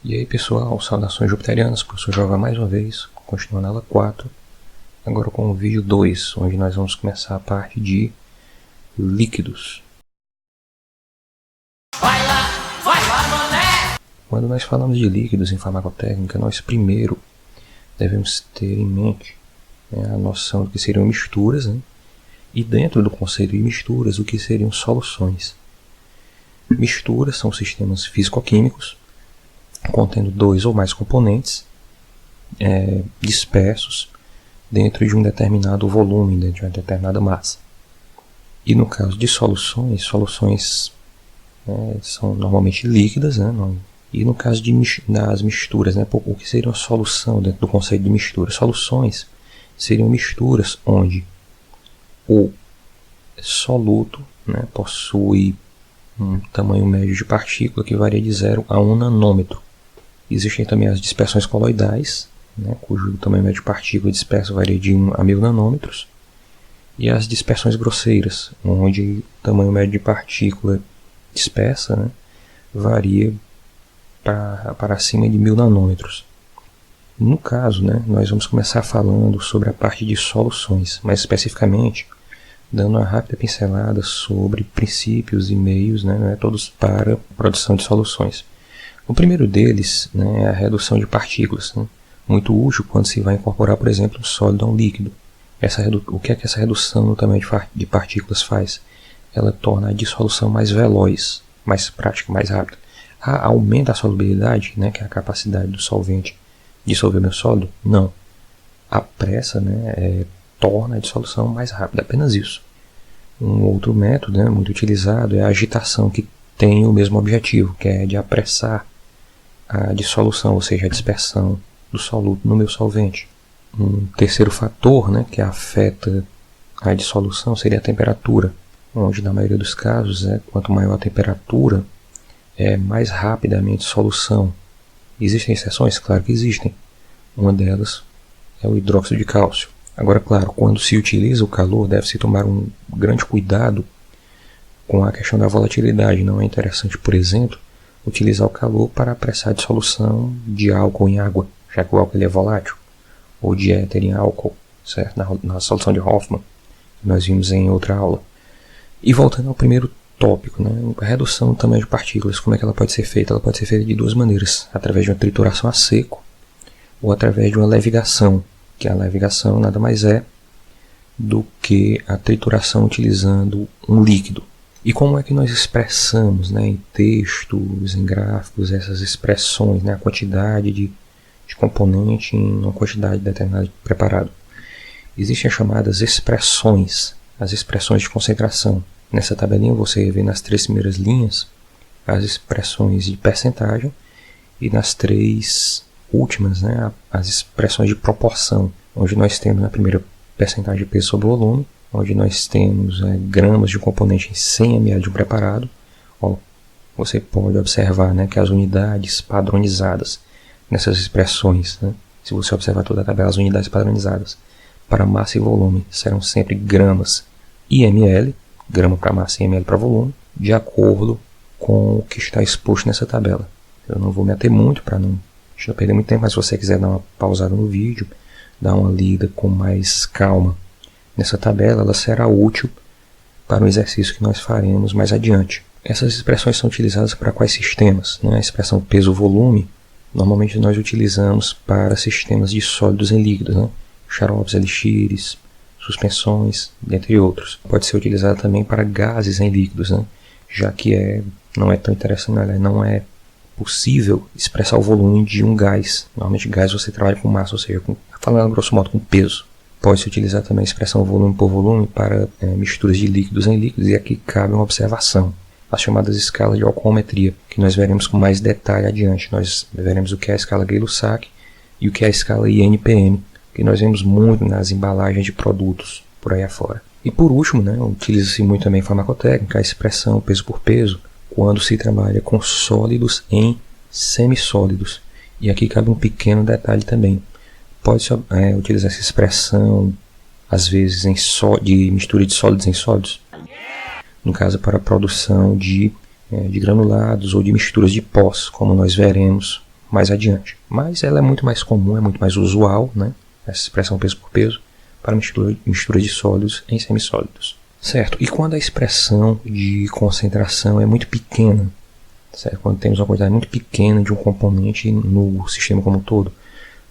E aí pessoal, saudações jupiterianas, professor Jova mais uma vez, continuando a aula 4, agora com o vídeo 2, onde nós vamos começar a parte de líquidos. Vai lá, mané! Quando nós falamos de líquidos em farmacotécnica, nós primeiro devemos ter em mente a noção do que seriam misturas, e dentro do conceito de misturas, o que seriam soluções. Misturas são sistemas físico-químicos contendo dois ou mais componentes dispersos dentro de um determinado volume, dentro de uma determinada massa. E no caso de soluções são normalmente líquidas, e no caso das misturas, o que seria uma solução dentro do conceito de mistura? Soluções seriam misturas onde o soluto possui um tamanho médio de partícula que varia de 0 a 1 nanômetro. Existem também as dispersões coloidais, cujo tamanho médio de partícula dispersa varia de 1 a 1000 nanômetros. E as dispersões grosseiras, onde o tamanho médio de partícula dispersa varia para acima de 1000 nanômetros. No caso, nós vamos começar falando sobre a parte de soluções, mais especificamente dando uma rápida pincelada sobre princípios e meios, métodos para a produção de soluções. O primeiro deles é a redução de partículas, muito útil quando se vai incorporar, por exemplo, um sólido a um líquido. O que é que essa redução no tamanho de partículas faz? Ela torna a dissolução mais veloz, mais prática, mais rápida. Aumenta a solubilidade, que é a capacidade do solvente dissolver o meu sólido? Não. Apressa, torna a dissolução mais rápida, apenas isso. Um outro método muito utilizado é a agitação, que tem o mesmo objetivo, que é de apressar a dissolução, ou seja, a dispersão do soluto no meu solvente. Um terceiro fator que afeta a dissolução seria a temperatura, onde na maioria dos casos, quanto maior a temperatura, mais rápida a minha dissolução. Existem exceções? Claro que existem. Uma delas é o hidróxido de cálcio. Agora, claro, quando se utiliza o calor, deve-se tomar um grande cuidado com a questão da volatilidade. Não é interessante, por exemplo, utilizar o calor para apressar a dissolução de álcool em água, já que o álcool é volátil, ou de éter em álcool, certo? Na solução de Hoffman, que nós vimos em outra aula. E voltando ao primeiro tópico, a redução do tamanho de partículas, como é que ela pode ser feita? Ela pode ser feita de duas maneiras, através de uma trituração a seco ou através de uma levigação, que a levigação nada mais é do que a trituração utilizando um líquido. E como é que nós expressamos em textos, em gráficos, essas expressões, a quantidade de componente em uma quantidade determinada de preparado? Existem as chamadas expressões, as expressões de concentração. Nessa tabelinha você vê nas 3 primeiras linhas as expressões de percentagem e nas 3 últimas as expressões de proporção, onde nós temos na primeira percentagem de peso sobre volume, onde nós temos gramas de um componente em 100 ml de um preparado. Você pode observar que as unidades padronizadas nessas expressões, se você observar toda a tabela, as unidades padronizadas para massa e volume serão sempre gramas e ml, grama para massa e ml para volume, de acordo com o que está exposto nessa tabela. Eu não vou me ater muito para não perder muito tempo, mas se você quiser dar uma pausada no vídeo, dar uma lida com mais calma nessa tabela, ela será útil para o exercício que nós faremos mais adiante. Essas expressões são utilizadas para quais sistemas? A expressão peso-volume, normalmente nós utilizamos para sistemas de sólidos em líquidos, xaropes, elixires, suspensões, dentre outros. Pode ser utilizada também para gases em líquidos, já que não é tão interessante, não é possível expressar o volume de um gás. Normalmente gás você trabalha com massa, ou seja, falando grosso modo com peso. Pode-se utilizar também a expressão volume por volume para misturas de líquidos em líquidos, e aqui cabe uma observação. As chamadas escalas de alcoometria, que nós veremos com mais detalhe adiante. Nós veremos o que é a escala Gay-Lussac e o que é a escala INPM, que nós vemos muito nas embalagens de produtos por aí afora. E por último, utiliza-se muito também em farmacotécnica a expressão peso por peso, quando se trabalha com sólidos em semissólidos. E aqui cabe um pequeno detalhe também. Pode-se utilizar essa expressão, às vezes, de mistura de sólidos em sólidos. No caso, para a produção de granulados ou de misturas de pós, como nós veremos mais adiante. Mas ela é muito mais comum, é muito mais usual, né? Essa expressão peso por peso, para mistura de sólidos em semissólidos. Certo? E quando a expressão de concentração é muito pequena, certo? Quando temos uma quantidade muito pequena de um componente no sistema como um todo,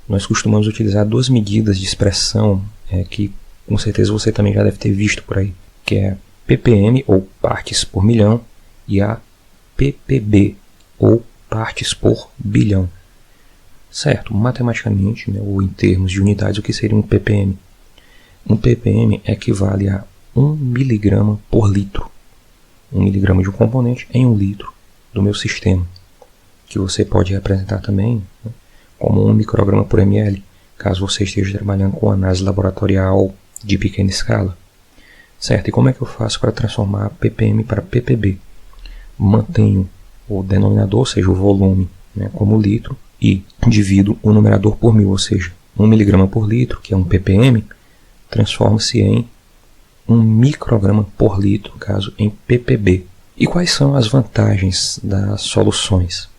nós costumamos utilizar duas medidas de expressão que com certeza você também já deve ter visto por aí, que é ppm, ou partes por milhão, e a ppb, ou partes por bilhão. Certo, matematicamente, né, ou em termos de unidades, o que seria um ppm? Um ppm equivale a 1 miligrama por litro. 1 miligrama de um componente em 1 litro do meu sistema, que você pode representar também, né, como 1 micrograma por ml, caso você esteja trabalhando com análise laboratorial de pequena escala. Certo, e como é que eu faço para transformar ppm para ppb? Mantenho o denominador, ou seja, o volume, né, como litro, e divido o numerador por 1000, ou seja, 1 miligrama por litro, que é um ppm, transforma-se em 1 micrograma por litro, no caso, em ppb. E quais são as vantagens das soluções?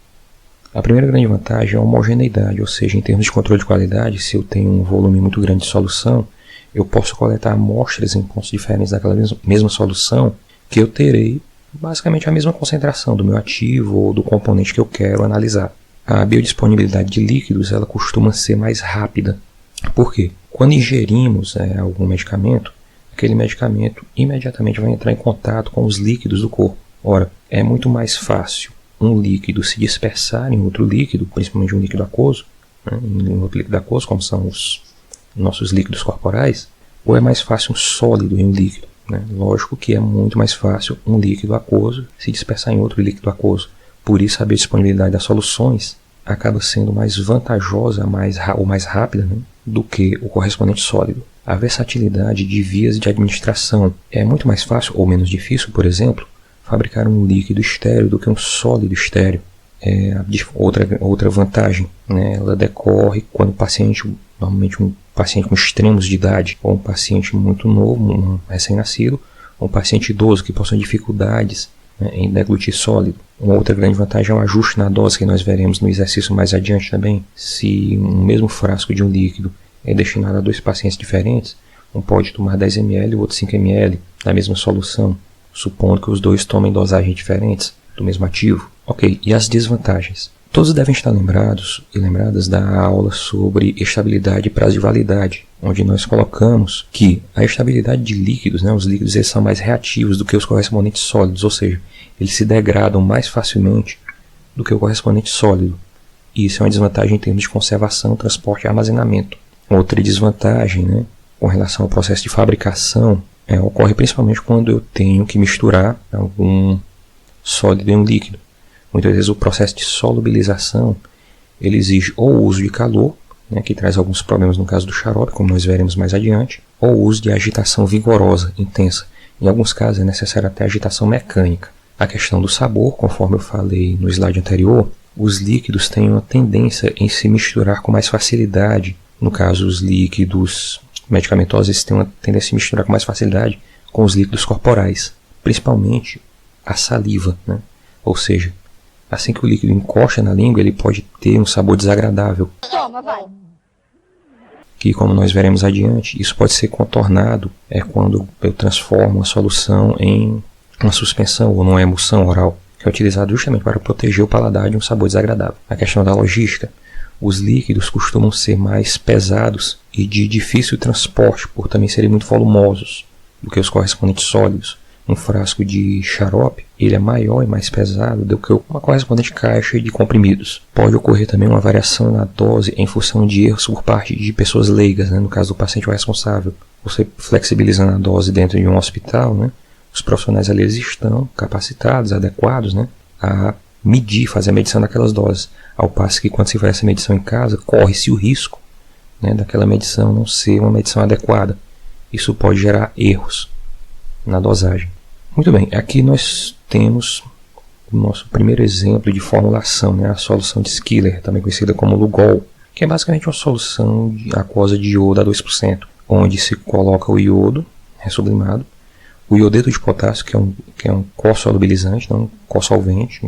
A primeira grande vantagem é a homogeneidade, ou seja, em termos de controle de qualidade, se eu tenho um volume muito grande de solução, eu posso coletar amostras em pontos diferentes daquela mesma solução, que eu terei basicamente a mesma concentração do meu ativo ou do componente que eu quero analisar. A biodisponibilidade de líquidos ela costuma ser mais rápida. Por quê? Quando ingerimos algum medicamento, aquele medicamento imediatamente vai entrar em contato com os líquidos do corpo. Ora, é muito mais fácil um líquido se dispersar em outro líquido, principalmente um líquido aquoso, né, em outro líquido aquoso, como são os nossos líquidos corporais, ou é mais fácil um sólido em um líquido. Né? Lógico que é muito mais fácil um líquido aquoso se dispersar em outro líquido aquoso. Por isso a biodisponibilidade das soluções acaba sendo mais vantajosa ou mais rápida, né, do que o correspondente sólido. A versatilidade de vias de administração é muito mais fácil ou menos difícil, por exemplo, fabricar um líquido estéreo do que um sólido estéreo. Outra vantagem, né, ela decorre quando o paciente, normalmente um paciente com extremos de idade, ou um paciente muito novo, um recém-nascido, ou um paciente idoso que possui dificuldades, né, em deglutir sólido. Uma outra grande vantagem é o ajuste na dose, que nós veremos no exercício mais adiante também. Se um mesmo frasco de um líquido é destinado a 2 pacientes diferentes, um pode tomar 10 ml e o outro 5 ml da mesma solução, supondo que os dois tomem dosagens diferentes do mesmo ativo. Ok, e as desvantagens? Todos devem estar lembrados e lembradas da aula sobre estabilidade e prazo de validade, onde nós colocamos que a estabilidade de líquidos, né, os líquidos eles são mais reativos do que os correspondentes sólidos, ou seja, eles se degradam mais facilmente do que o correspondente sólido. E isso é uma desvantagem em termos de conservação, transporte e armazenamento. Outra desvantagem, né, com relação ao processo de fabricação, ocorre principalmente quando eu tenho que misturar algum sólido em um líquido. Muitas vezes o processo de solubilização ele exige ou o uso de calor, né, que traz alguns problemas no caso do xarope, como nós veremos mais adiante, ou o uso de agitação vigorosa, intensa. Em alguns casos é necessária até agitação mecânica. A questão do sabor, conforme eu falei no slide anterior, os líquidos têm uma tendência em se misturar com mais facilidade. No caso, os líquidos medicamentosos têm uma tendência a se misturar com mais facilidade com os líquidos corporais, principalmente a saliva, né? Ou seja, assim que o líquido encosta na língua, ele pode ter um sabor desagradável. Toma, vai. Que, como nós veremos adiante, isso pode ser contornado quando eu transformo a solução em uma suspensão ou numa emulsão oral, que é utilizado justamente para proteger o paladar de um sabor desagradável. A questão da logística. Os líquidos costumam ser mais pesados e de difícil transporte, por também serem muito volumosos do que os correspondentes sólidos. Um frasco de xarope, ele é maior e mais pesado do que uma correspondente caixa de comprimidos. Pode ocorrer também uma variação na dose em função de erros por parte de pessoas leigas, né? No caso do paciente responsável. Você flexibilizando a dose dentro de um hospital, né? Os profissionais ali eles estão capacitados, adequados, né? A medir, fazer a medição daquelas doses. Ao passo que quando se faz essa medição em casa, corre-se o risco, né, daquela medição não ser uma medição adequada. Isso pode gerar erros na dosagem. Muito bem, aqui nós temos o nosso primeiro exemplo de formulação, né, a solução de Schiller, também conhecida como Lugol, que é basicamente uma solução aquosa de iodo a 2%, onde se coloca o iodo sublimado, o iodeto de potássio, que é um co-solubilizante, não um co-solvente,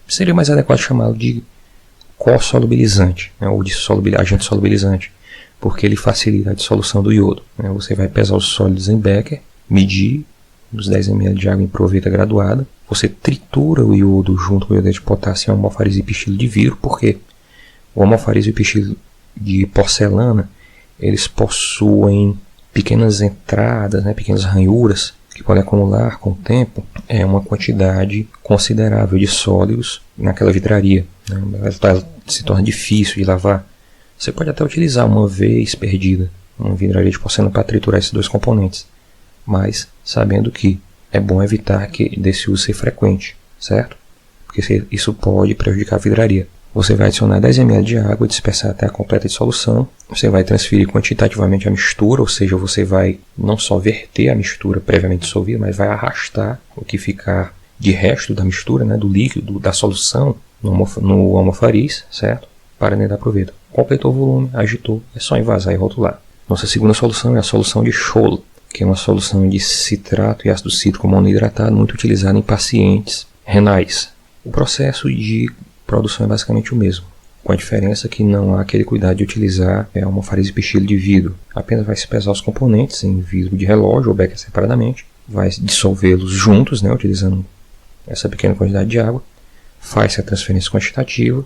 seria mais adequado chamá-lo de co-solubilizante, né, ou de agente solubilizante, porque ele facilita a dissolução do iodo. Né? Você vai pesar os sólidos em Becker, medir os 10 ml de água em proveta graduada, você tritura o iodo junto com o iodeto de potássio em homofarismo e pistilo de vidro, porque o homofarismo e pistilo de porcelana, eles possuem pequenas entradas, né, pequenas ranhuras, que podem acumular com o tempo uma quantidade considerável de sólidos naquela vidraria. Né? Ela se torna difícil de lavar. Você pode até utilizar uma vez perdida uma vidraria de porcelana para triturar esses dois componentes, mas sabendo que é bom evitar que desse uso ser frequente, certo? Porque isso pode prejudicar a vidraria. Você vai adicionar 10 ml de água e dispersar até a completa dissolução. Você vai transferir quantitativamente a mistura, ou seja, você vai não só verter a mistura previamente dissolvida, mas vai arrastar o que ficar de resto da mistura, né, do líquido, da solução, no homofariz, certo? Para dentro da proveta. Completou o volume, agitou, é só envasar e rotular. Nossa segunda solução é a solução de Scholl, que é uma solução de citrato e ácido cítrico monohidratado muito utilizada em pacientes renais. O processo de produção é basicamente o mesmo, com a diferença que não há aquele cuidado de utilizar a homofarismo e pistilo de vidro. Apenas vai se pesar os componentes em vidro de relógio ou Becker separadamente, vai dissolvê-los juntos, né, utilizando essa pequena quantidade de água, faz-se a transferência quantitativa,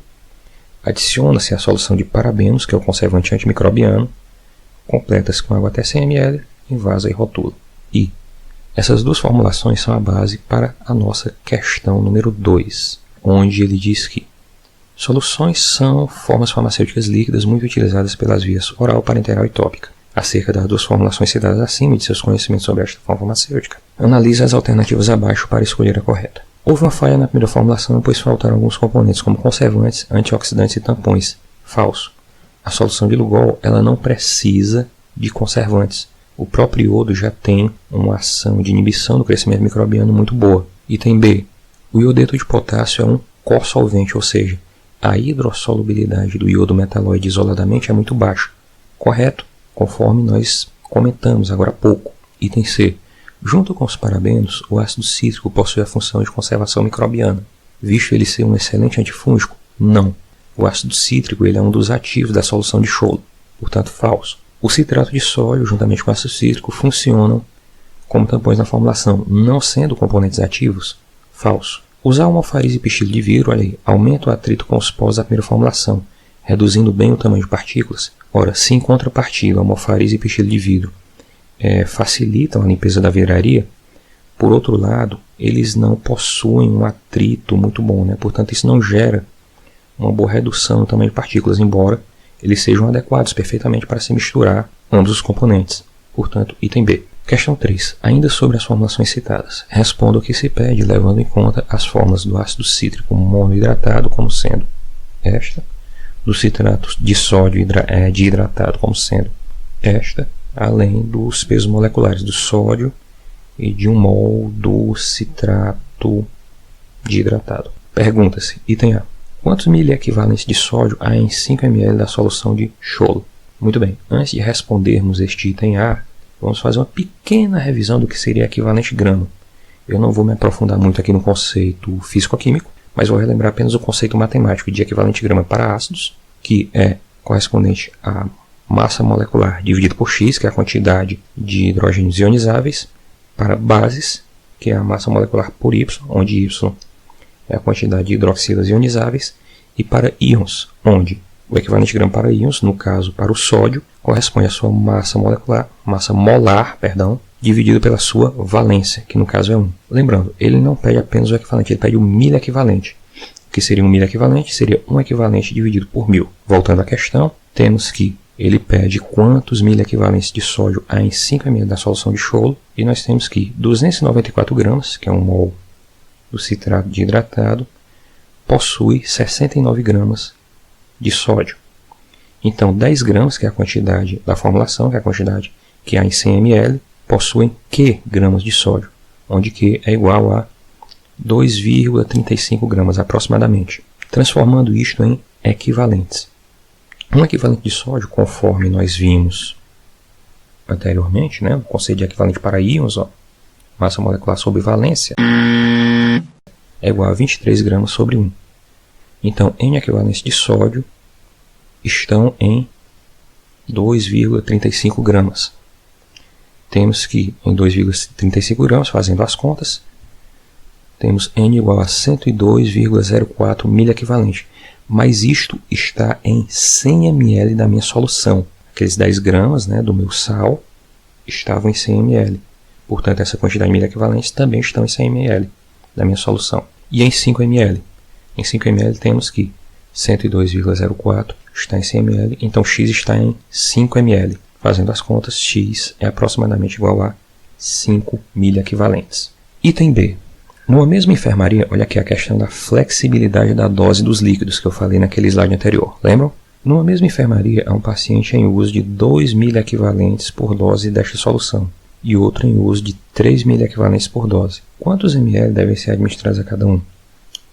adiciona-se a solução de parabenos, que é o conservante antimicrobiano, completa-se com água até 100 ml, envasa e rotula. E essas duas formulações são a base para a nossa questão número 2, onde ele diz que soluções são formas farmacêuticas líquidas muito utilizadas pelas vias oral, parenteral e tópica. Acerca das duas formulações citadas acima e de seus conhecimentos sobre esta forma farmacêutica, analisa as alternativas abaixo para escolher a correta. Houve uma falha na primeira formulação, pois faltaram alguns componentes como conservantes, antioxidantes e tampões. Falso. A solução de Lugol ela não precisa de conservantes. O próprio iodo já tem uma ação de inibição do crescimento microbiano muito boa. Item B. O iodeto de potássio é um co-solvente, ou seja, a hidrossolubilidade do iodo metalóide isoladamente é muito baixa. Correto? Conforme nós comentamos agora há pouco. Item C. Junto com os parabenos, o ácido cítrico possui a função de conservação microbiana. Visto ele ser um excelente antifúngico? Não. O ácido cítrico ele é um dos ativos da solução de Scholl, portanto falso. O citrato de sódio, juntamente com o ácido cítrico, funcionam como tampões na formulação, não sendo componentes ativos? Falso. Usar homofariz e pistilo de vidro, olha aí, aumenta o atrito com os poros da primeira formulação, reduzindo bem o tamanho de partículas. Ora, se em contrapartida, homofariz e pistilo de vidro facilitam a limpeza da vidraria, por outro lado, eles não possuem um atrito muito bom, né? Portanto, isso não gera uma boa redução no tamanho de partículas, embora eles sejam adequados perfeitamente para se misturar ambos os componentes. Portanto, item B. Questão 3. Ainda sobre as formulações citadas, responda o que se pede, levando em conta as formas do ácido cítrico monohidratado como sendo esta, do citrato de sódio dihidratado como sendo esta, além dos pesos moleculares do sódio e de 1 mol do citrato dihidratado. Pergunta-se, item A. Quantos miliequivalentes de sódio há em 5 ml da solução de Scholl? Muito bem, antes de respondermos este item A, vamos fazer uma pequena revisão do que seria equivalente grama. Eu não vou me aprofundar muito aqui no conceito físico-químico, mas vou relembrar apenas o conceito matemático de equivalente grama para ácidos, que é correspondente à massa molecular dividido por X, que é a quantidade de hidrogênios ionizáveis, para bases, que é a massa molecular por Y, onde Y é a quantidade de hidroxilas ionizáveis, e para íons, onde o equivalente grama para íons, no caso para o sódio, corresponde à sua massa molar, dividido pela sua valência, que no caso é 1. Lembrando, ele não pede apenas o equivalente, ele pede o miliequivalente. O que seria um miliequivalente? Seria um equivalente dividido por 1000. Voltando à questão, temos que ele pede quantos miliequivalentes de sódio há em 5 ml da solução de Scholl, e nós temos que 294 gramas, que é 1 mol do citrato dihidratado, possui 69 gramas de sódio. Então, 10 gramas, que é a quantidade da formulação, que é a quantidade que há em 100 ml, possuem Q gramas de sódio, onde Q é igual a 2,35 gramas aproximadamente, transformando isto em equivalentes. Um equivalente de sódio, conforme nós vimos anteriormente, né, o conceito de equivalente para íons, massa molecular sobre valência, é igual a 23 gramas sobre 1. Então, N equivalentes de sódio estão em 2,35 gramas. Temos que, em 2,35 gramas, fazendo as contas, temos N igual a 102,04 miliequivalente. Mas isto está em 100 ml da minha solução. Aqueles 10 gramas, né, do meu sal estavam em 100 ml. Portanto, essa quantidade de miliequivalentes também estão em 100 ml da minha solução. E em 5 ml? Em 5 ml temos que 102,04 está em 100 ml, então X está em 5 ml. Fazendo as contas, X é aproximadamente igual a 5 miliequivalentes. Item B. Numa mesma enfermaria, olha aqui a questão da flexibilidade da dose dos líquidos que eu falei naquele slide anterior. Lembram? Numa mesma enfermaria, há um paciente em uso de 2 miliequivalentes por dose desta solução e outro em uso de 3 miliequivalentes por dose. Quantos ml devem ser administrados a cada um?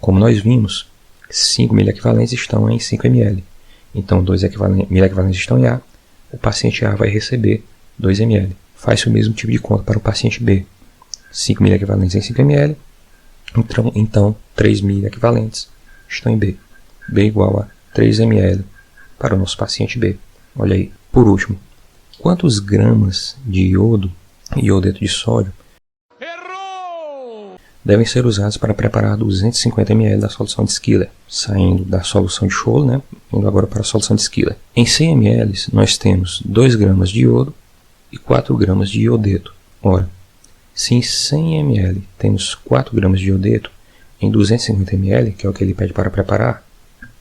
Como nós vimos, 5 miliequivalentes estão em 5 ml. Então, 2 miliequivalentes estão em A. O paciente A vai receber 2 ml. Faz-se o mesmo tipo de conta para o paciente B. 5 miliequivalentes em 5 ml. Então 3 miliequivalentes estão em B. B igual a 3 ml para o nosso paciente B. Olha aí. Por último, quantos gramas de iodeto de sódio, devem ser usados para preparar 250 ml da solução de Schiller, saindo da solução de Scholl, né, indo agora para a solução de Schiller. Em 100 ml, nós temos 2 gramas de iodo e 4 gramas de iodeto. Ora, se em 100 ml temos 4 gramas de iodeto, em 250 ml, que é o que ele pede para preparar,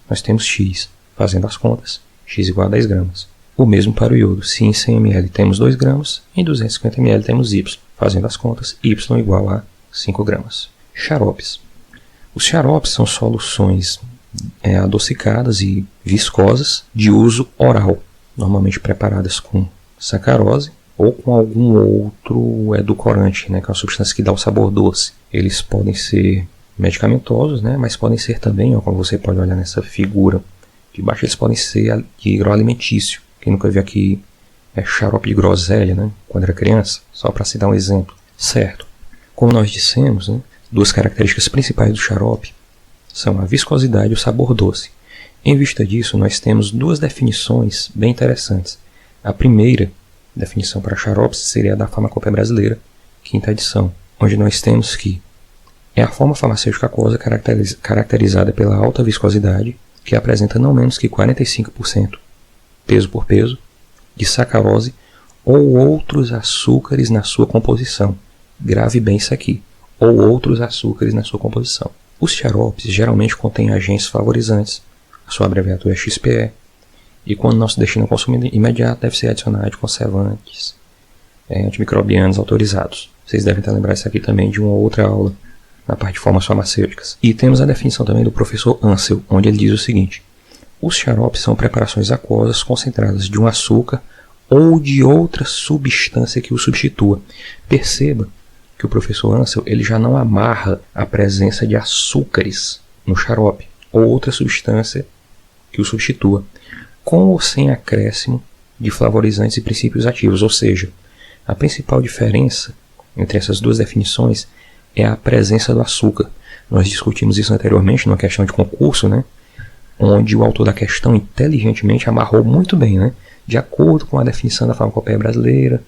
nós temos X. Fazendo as contas, X igual a 10 gramas. O mesmo para o iodo. Se em 100 ml temos 2 gramas, em 250 ml temos Y. Fazendo as contas, Y igual a 5 gramas. Xaropes. Os xaropes são soluções adocicadas e viscosas de uso oral, normalmente preparadas com sacarose ou com algum outro edulcorante, né, que é uma substância que dá o sabor doce. Eles podem ser medicamentosos, né, mas podem ser também, ó, como você pode olhar nessa figura de baixo, eles podem ser de agroalimentício. Quem nunca viu aqui xarope de groselha, né, quando era criança, só para se dar um exemplo. Certo. Como nós dissemos, né, duas características principais do xarope são a viscosidade e o sabor doce. Em vista disso, nós temos duas definições bem interessantes. A primeira definição para xaropes seria a da Farmacopeia Brasileira, quinta edição, onde nós temos que é a forma farmacêutica aquosa caracterizada pela alta viscosidade, que apresenta não menos que 45%, peso por peso, de sacarose ou outros açúcares na sua composição. Grave bem isso aqui, ou outros açúcares na sua composição. Os xaropes geralmente contêm agentes favorizantes, a sua abreviatura é XPE, e quando não se destina ao consumo imediato, deve ser adicionado de conservantes antimicrobianos autorizados. Vocês devem estar lembrando isso aqui também de uma outra aula na parte de formas farmacêuticas. E temos a definição também do professor Ansel, onde ele diz o seguinte: os xaropes são preparações aquosas concentradas de um açúcar ou de outra substância que o substitua. Perceba que o professor Ansel ele já não amarra a presença de açúcares no xarope ou outra substância que o substitua, com ou sem acréscimo de flavorizantes e princípios ativos. Ou seja, a principal diferença entre essas duas definições é a presença do açúcar. Nós discutimos isso anteriormente numa questão de concurso, né, onde o autor da questão inteligentemente amarrou muito bem, né, de acordo com a definição da Farmacopeia Brasileira,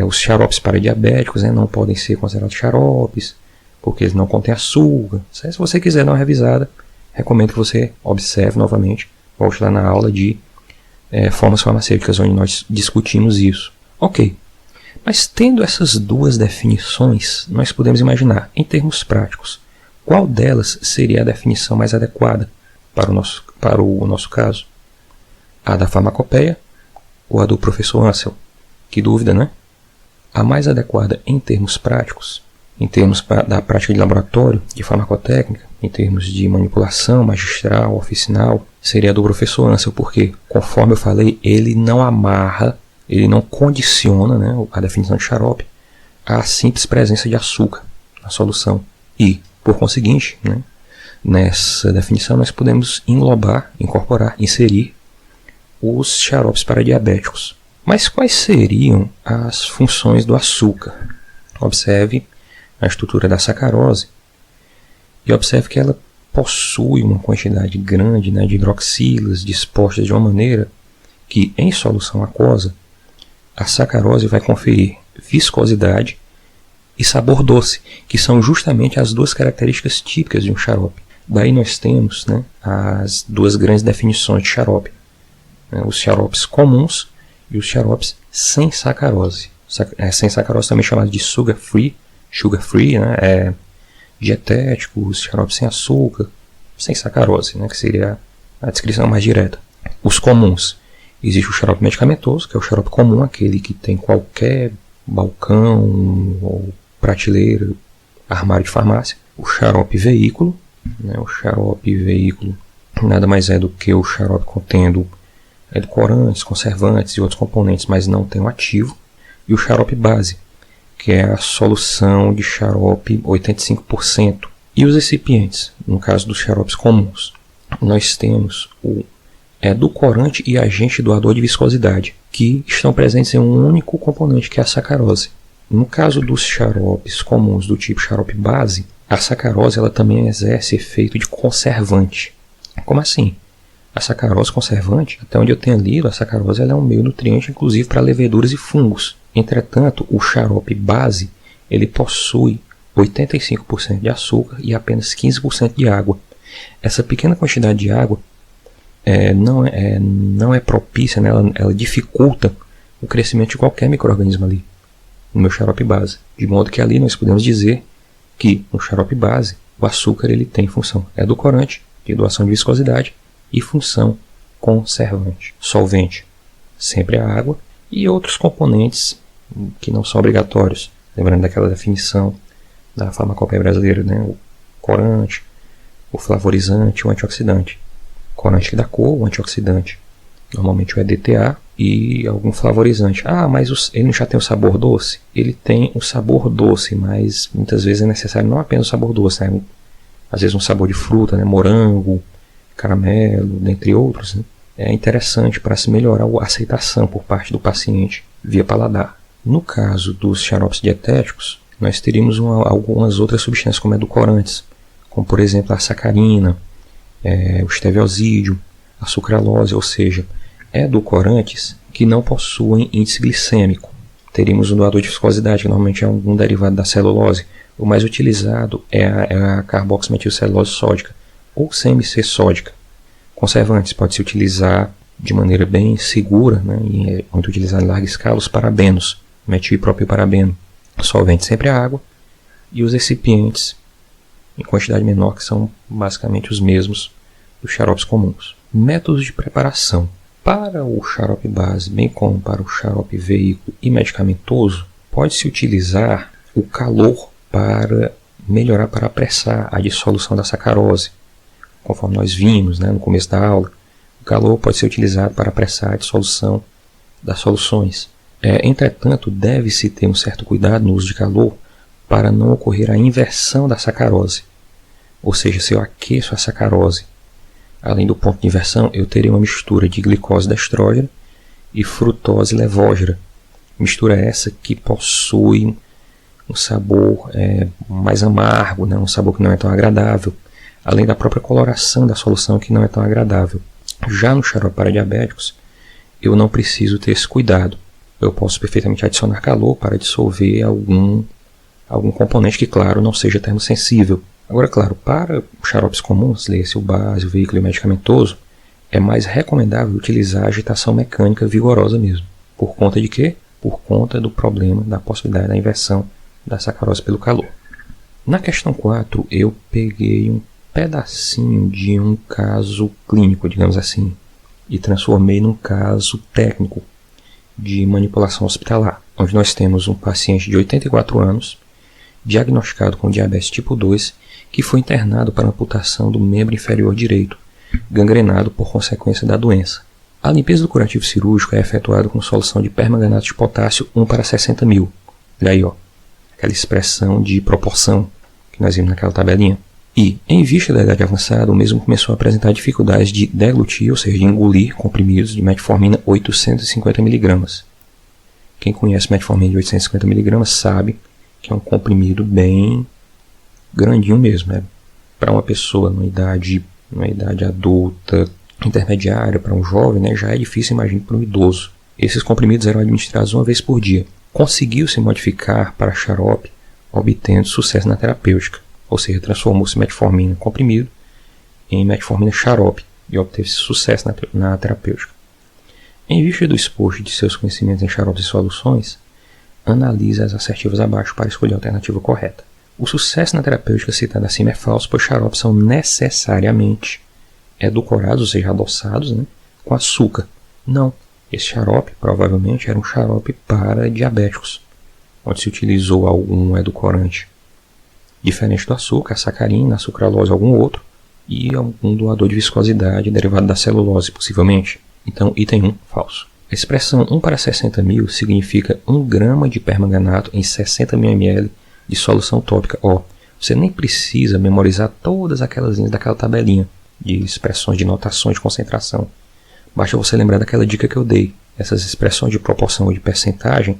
os xaropes para diabéticos, né, não podem ser considerados xaropes, porque eles não contêm açúcar. Se você quiser dar uma revisada, recomendo que você observe novamente, volte lá na aula de formas farmacêuticas, onde nós discutimos isso. Ok, mas tendo essas duas definições, nós podemos imaginar, em termos práticos, qual delas seria a definição mais adequada para o nosso caso? A da farmacopeia ou a do professor Ansel? Que dúvida, né? A mais adequada em termos práticos, em termos da prática de laboratório, de farmacotécnica, em termos de manipulação magistral, oficinal, seria a do professor Ansel, porque, conforme eu falei, ele não amarra, ele não condiciona, né, a definição de xarope à simples presença de açúcar na solução. E, por conseguinte, né, nessa definição nós podemos englobar, incorporar, inserir os xaropes para diabéticos. Mas quais seriam as funções do açúcar? Observe a estrutura da sacarose e observe que ela possui uma quantidade grande, né, de hidroxilas dispostas de uma maneira que, em solução aquosa, a sacarose vai conferir viscosidade e sabor doce, que são justamente as duas características típicas de um xarope. Daí nós temos, né, as duas grandes definições de xarope, né, os xaropes comuns e os xaropes sem sacarose. Sem sacarose também chamado de sugar free, né, dietéticos, xaropes sem açúcar, sem sacarose, né, que seria a descrição mais direta. Os comuns. Existe o xarope medicamentoso, que é o xarope comum, aquele que tem qualquer balcão ou prateleira, armário de farmácia. O xarope veículo, né, o xarope veículo nada mais é do que o xarope contendo edulcorantes, conservantes e outros componentes, mas não tem um ativo. E o xarope base, que é a solução de xarope 85%. E os recipientes, no caso dos xaropes comuns, nós temos o edulcorante e agente doador de viscosidade, que estão presentes em um único componente, que é a sacarose. No caso dos xaropes comuns do tipo xarope base, a sacarose ela também exerce efeito de conservante. Como assim? A sacarose conservante, até onde eu tenho lido, a sacarose ela é um meio nutriente, inclusive para leveduras e fungos. Entretanto, o xarope base ele possui 85% de açúcar e apenas 15% de água. Essa pequena quantidade de água não é propícia, né? Ela dificulta o crescimento de qualquer micro-organismo ali, no meu xarope base. De modo que ali nós podemos dizer que no xarope base o açúcar ele tem função edulcorante, de doação de viscosidade, e função conservante. Solvente, sempre a água, e outros componentes que não são obrigatórios. Lembrando daquela definição da farmacopeia brasileira, né? O corante, o flavorizante, o antioxidante. Corante que dá cor, o antioxidante, normalmente o EDTA, e algum flavorizante. Ah, mas ele já tem o sabor doce? Ele tem o sabor doce, mas muitas vezes é necessário não apenas o sabor doce, né? Às vezes um sabor de fruta, né? Morango, caramelo, dentre outros, né? É interessante para se melhorar a aceitação por parte do paciente via paladar. No caso dos xaropes dietéticos, nós teríamos algumas outras substâncias como edulcorantes, como por exemplo a sacarina, o esteviosídeo, a sucralose, ou seja, edulcorantes que não possuem índice glicêmico. Teríamos um doador de viscosidade, que normalmente é um derivado da celulose. O mais utilizado é a carboximetilcelulose sódica ou CMC sódica. Conservantes, pode-se utilizar de maneira bem segura, né, e é muito utilizado em larga escala, os parabenos, metil e propilparabeno. Solvente sempre a água, e os recipientes em quantidade menor, que são basicamente os mesmos dos xaropes comuns. Métodos de preparação. Para o xarope base, bem como para o xarope veículo e medicamentoso, pode-se utilizar o calor para melhorar, para apressar a dissolução da sacarose. Conforme nós vimos, né, no começo da aula, o calor pode ser utilizado para apressar a dissolução das soluções. Entretanto, deve-se ter um certo cuidado no uso de calor para não ocorrer a inversão da sacarose. Ou seja, se eu aqueço a sacarose, além do ponto de inversão, eu teria uma mistura de glicose destrógena e frutose levógera. Mistura essa que possui um sabor mais amargo, né? Um sabor que não é tão agradável, além da própria coloração da solução que não é tão agradável. Já no xarope para diabéticos, eu não preciso ter esse cuidado. Eu posso perfeitamente adicionar calor para dissolver algum componente que, claro, não seja termosensível. Agora, claro, para xaropes comuns, leia-se o base, o veículo e o medicamentoso, é mais recomendável utilizar a agitação mecânica vigorosa mesmo. Por conta de quê? Por conta do problema da possibilidade da inversão da sacarose pelo calor. Na questão 4, eu peguei um pedacinho de um caso clínico, digamos assim, e transformei num caso técnico de manipulação hospitalar, onde nós temos um paciente de 84 anos, diagnosticado com diabetes tipo 2, que foi internado para amputação do membro inferior direito, gangrenado por consequência da doença. A limpeza do curativo cirúrgico é efetuada com solução de permanganato de potássio 1:60.000. Olha aí, ó, aquela expressão de proporção que nós vimos naquela tabelinha. E, em vista da idade avançada, o mesmo começou a apresentar dificuldades de deglutir, ou seja, de engolir comprimidos de metformina 850 mg. Quem conhece metformina de 850 mg sabe que é um comprimido bem grandinho mesmo, para uma pessoa numa idade adulta, intermediária, para um jovem, né, já é difícil, imagine para um idoso. Esses comprimidos eram administrados uma vez por dia. Conseguiu-se modificar para xarope, obtendo sucesso na terapêutica, ou seja, transformou-se metformina comprimido em metformina xarope e obteve sucesso na terapêutica. Em vista do exposto de seus conhecimentos em xaropes e soluções, analise as assertivas abaixo para escolher a alternativa correta. O sucesso na terapêutica citado acima é falso, pois xaropes são necessariamente edulcorados, ou seja, adoçados, né, com açúcar. Não, esse xarope provavelmente era um xarope para diabéticos, onde se utilizou algum edulcorante diferente do açúcar, a sacarina, a sucralose, algum outro, e algum doador de viscosidade derivado da celulose, possivelmente. Então, item 1, falso. A expressão 1 para 60 mil significa 1 grama de permanganato em 60 mil ml de solução tópica. Você nem precisa memorizar todas aquelas linhas daquela tabelinha de expressões, de notações de concentração. Basta você lembrar daquela dica que eu dei. Essas expressões de proporção ou de percentagem,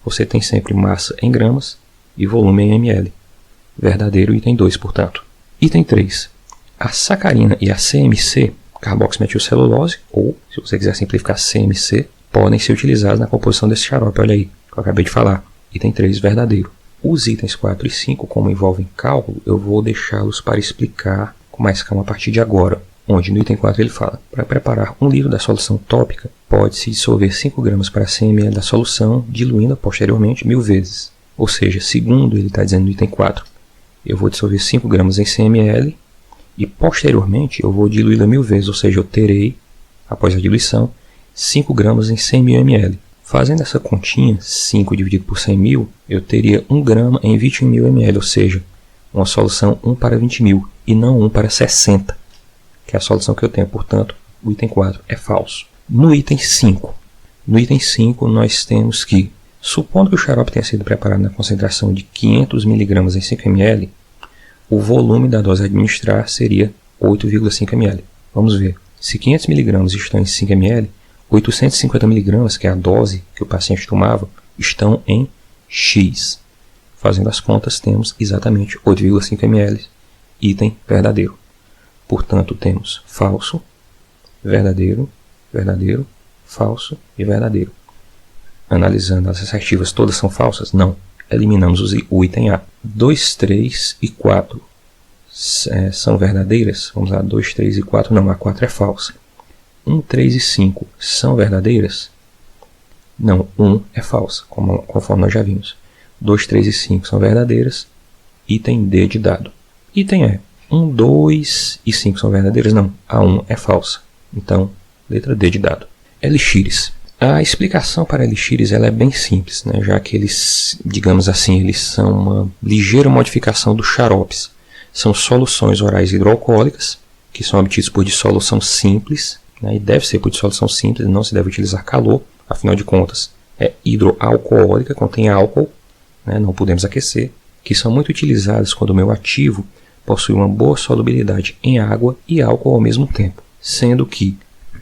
você tem sempre massa em gramas e volume em ml. Verdadeiro, item 2, portanto. Item 3. A sacarina e a CMC, carboximetilcelulose, ou, se você quiser simplificar, CMC, podem ser utilizadas na composição desse xarope. Olha aí, que eu acabei de falar. Item 3, verdadeiro. Os itens 4 e 5, como envolvem cálculo, eu vou deixá-los para explicar com mais calma a partir de agora, onde no item 4 ele fala: para preparar 1 litro da solução tópica, pode-se dissolver 5 gramas para 100 ml da solução, diluindo posteriormente 1000 vezes. Ou seja, segundo ele está dizendo no item 4, eu vou dissolver 5 gramas em 100 ml e posteriormente eu vou diluí-la 1000 vezes, ou seja, eu terei, após a diluição, 5 gramas em 100 mil ml. Fazendo essa continha, 5 dividido por 100 mil, eu teria 1 grama em 21 mil ml, ou seja, uma solução 1 para 20 mil e não 1 para 60, que é a solução que eu tenho. Portanto, o item 4 é falso. No item 5, nós temos que, supondo que o xarope tenha sido preparado na concentração de 500 mg em 5 ml, o volume da dose a administrar seria 8,5 ml. Vamos ver. Se 500 mg estão em 5 ml, 850 mg, que é a dose que o paciente tomava, estão em X. Fazendo as contas, temos exatamente 8,5 ml, item verdadeiro. Portanto, temos falso, verdadeiro, verdadeiro, falso e verdadeiro. Analisando as assertivas, todas são falsas? Não. Eliminamos o item A. 2, 3 e 4 são verdadeiras? Vamos lá, 2, 3 e 4 não, a 4 é falsa. 1, 3 e 5 são verdadeiras? Não, 1 é falsa, conforme nós já vimos. 2, 3 e 5 são verdadeiras, item D de dado. Item E, 1, 2 e 5 são verdadeiras? Não, a 1 é falsa. Então, letra D de dado. Elixires. A explicação para elixires ela é bem simples, né? Já que eles, digamos assim, eles são uma ligeira modificação dos xaropes. São soluções orais hidroalcoólicas, que são obtidas por dissolução simples, né? E deve ser por dissolução simples, não se deve utilizar calor, afinal de contas, é hidroalcoólica, contém álcool, né? Não podemos aquecer, que são muito utilizadas quando o meu ativo possui uma boa solubilidade em água e álcool ao mesmo tempo, sendo que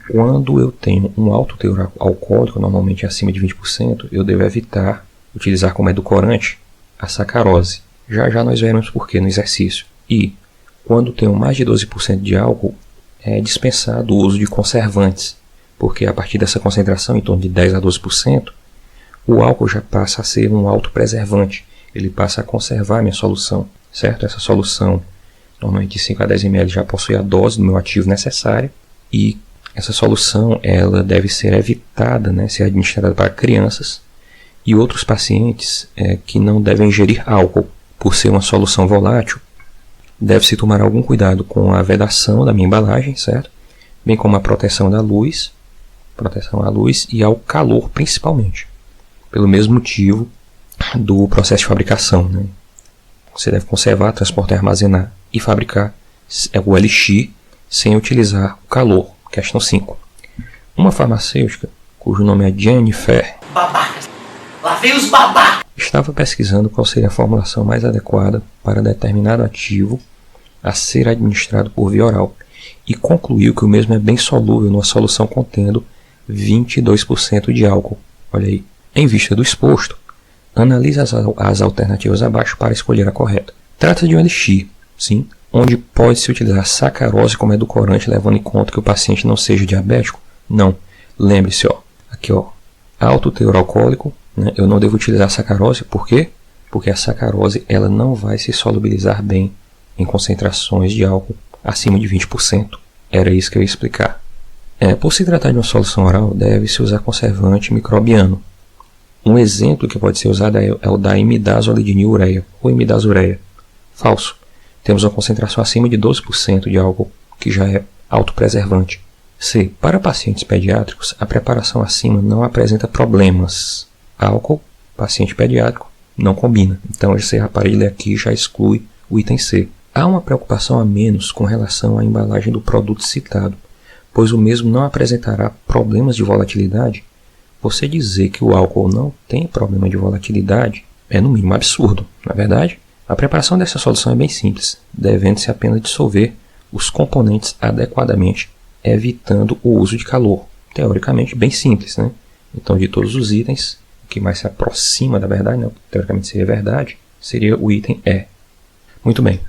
quando eu tenho um alto teor alcoólico, normalmente acima de 20%, eu devo evitar utilizar como edulcorante a sacarose. Já já nós veremos por que no exercício. E quando tenho mais de 12% de álcool, é dispensado o uso de conservantes, porque a partir dessa concentração, em torno de 10 a 12%, o álcool já passa a ser um autopreservante. Ele passa a conservar a minha solução, certo? Essa solução, normalmente de 5 a 10 ml, já possui a dose do meu ativo necessária e essa solução ela deve ser evitada, né, ser administrada para crianças e outros pacientes que não devem ingerir álcool. Por ser uma solução volátil, deve-se tomar algum cuidado com a vedação da minha embalagem, certo? Bem como a proteção à luz e ao calor, principalmente. Pelo mesmo motivo do processo de fabricação, né? Você deve conservar, transportar, armazenar e fabricar o elixir sem utilizar o calor. Questão 5. Uma farmacêutica, cujo nome é Jennifer, babacas, lá vem os babacas, estava pesquisando qual seria a formulação mais adequada para determinado ativo a ser administrado por via oral e concluiu que o mesmo é bem solúvel numa solução contendo 22% de álcool. Olha aí. Em vista do exposto, analise as alternativas abaixo para escolher a correta. Trata-se de um elixir, sim, onde pode-se utilizar sacarose como edulcorante, levando em conta que o paciente não seja diabético? Não. Lembre-se, aqui, alto teor alcoólico, né? Eu não devo utilizar sacarose, por quê? Porque a sacarose ela não vai se solubilizar bem em concentrações de álcool acima de 20%. Era isso que eu ia explicar. Por se tratar de uma solução oral, deve-se usar conservante microbiano. Um exemplo que pode ser usado é o da imidazolidinilureia ou imidazureia. Falso. Temos uma concentração acima de 12% de álcool, que já é autopreservante. C. Para pacientes pediátricos, a preparação acima não apresenta problemas. Álcool, paciente pediátrico, não combina. Então, esse aparelho aqui já exclui o item C. Há uma preocupação a menos com relação à embalagem do produto citado, pois o mesmo não apresentará problemas de volatilidade. Você dizer que o álcool não tem problema de volatilidade é no mínimo absurdo, não é verdade? A preparação dessa solução é bem simples, devendo-se apenas dissolver os componentes adequadamente, evitando o uso de calor. Teoricamente bem simples, né? Então, de todos os itens, o que mais se aproxima da verdade, né? Teoricamente seria verdade, seria o item E. Muito bem,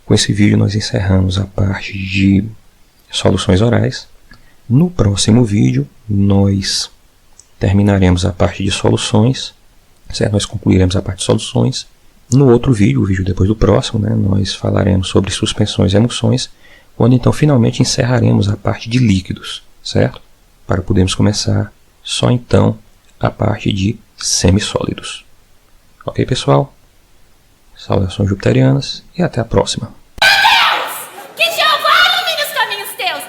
com esse vídeo nós encerramos a parte de soluções orais. No próximo vídeo nós terminaremos a parte de soluções, certo? Nós concluiremos a parte de soluções. No outro vídeo, o vídeo depois do próximo, né, nós falaremos sobre suspensões e emulsões, quando então finalmente encerraremos a parte de líquidos, certo? Para podermos começar só então a parte de semissólidos. Ok, pessoal? Saudações jupiterianas e até a próxima.